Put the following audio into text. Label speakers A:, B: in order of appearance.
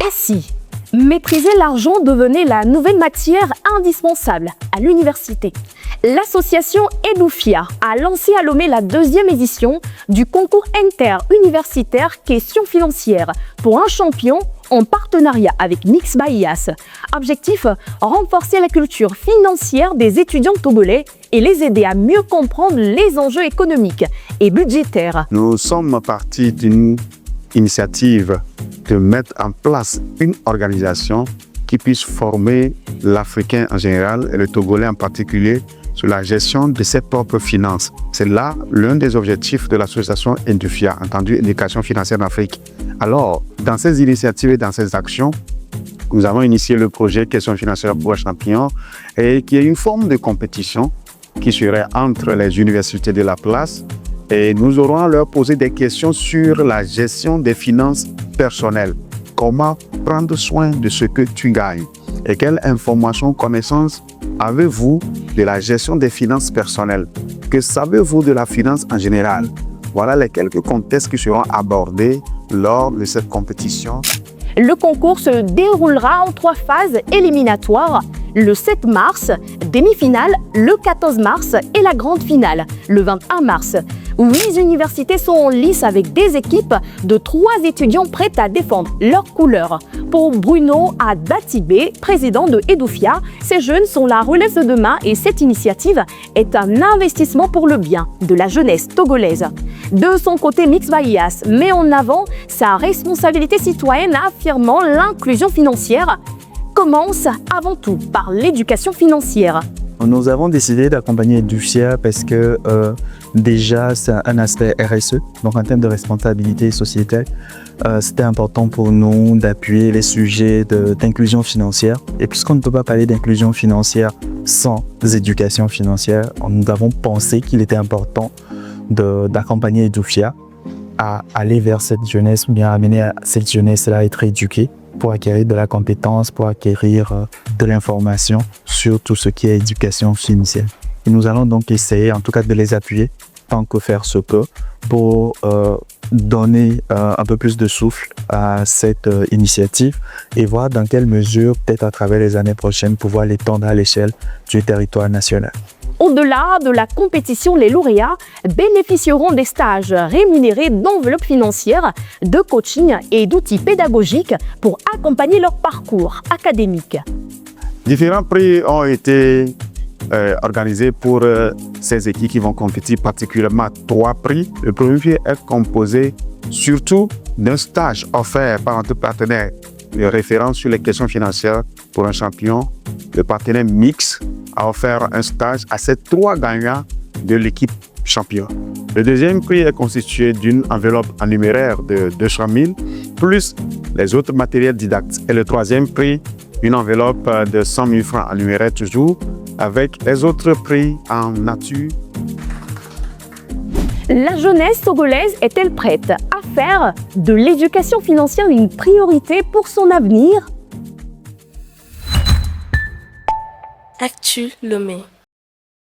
A: Et si maîtriser l'argent devenait la nouvelle matière indispensable à l'université? L'association Edoufia a lancé à Lomé la 2e édition du concours interuniversitaire Questions financières pour un champion en partenariat avec Mix Bahias. Objectif, renforcer la culture financière des étudiants togolais et les aider à mieux comprendre les enjeux économiques et budgétaires.
B: Nous sommes partis d'une initiative de mettre en place une organisation qui puisse former l'Africain en général et le Togolais en particulier sur la gestion de ses propres finances. C'est là l'un des objectifs de l'association Edoufia, entendu Éducation financière d'Afrique. Alors, dans ces initiatives et dans ces actions, nous avons initié le projet Questions financières pour un champion et qui est une forme de compétition qui serait entre les universités de la place et nous aurons à leur poser des questions sur la gestion des finances personnelles. Comment prendre soin de ce que tu gagnes et quelles informations, connaissances avez-vous de la gestion des finances personnelles? Que savez-vous de la finance en général? Voilà les quelques contextes qui seront abordés lors de cette compétition.
A: Le concours se déroulera en 3 phases éliminatoires. Le 7 mars, demi-finale, le 14 mars et la grande finale, le 21 mars. 8 universités sont en lice avec des équipes de 3 étudiants prêts à défendre leurs couleurs. Pour Bruno Adatibé, président de Edoufia, ces jeunes sont la relève de demain et cette initiative est un investissement pour le bien de la jeunesse togolaise. De son côté, Mix Bahias met en avant sa responsabilité citoyenne affirmant l'inclusion financière commence avant tout par l'éducation financière.
C: Nous avons décidé d'accompagner Edoufia parce que déjà c'est un aspect RSE, donc en termes de responsabilité sociétale, c'était important pour nous d'appuyer les sujets d'inclusion financière. Et puisqu'on ne peut pas parler d'inclusion financière sans éducation financière, nous avons pensé qu'il était important d'accompagner Edoufia à aller vers cette jeunesse, ou bien amener cette jeunesse-là à être éduquée pour acquérir de la compétence, pour acquérir de l'information sur tout ce qui est éducation financière. Et nous allons donc essayer en tout cas de les appuyer tant que faire se peut pour donner un peu plus de souffle à cette initiative et voir dans quelle mesure, peut-être à travers les années prochaines, pouvoir l'étendre à l'échelle du territoire national.
A: Au-delà de la compétition, les lauréats bénéficieront des stages rémunérés d'enveloppes financières, de coaching et d'outils pédagogiques pour accompagner leur parcours académique.
B: Différents prix ont été organisés pour ces équipes qui vont compétir, particulièrement 3 prix. Le premier prix est composé surtout d'un stage offert par notre partenaire de référence sur les questions financières pour un champion. Le partenaire Mix a offert un stage à ces 3 gagnants de l'équipe champion. Le deuxième prix est constitué d'une enveloppe en numéraire de 200 000, plus les autres matériels didactes. Et le troisième prix, une enveloppe de 100 000 francs en numéraire toujours, avec les autres prix en nature.
A: La jeunesse togolaise est-elle prête à faire de l'éducation financière une priorité pour son avenir?
D: Actu Lomé.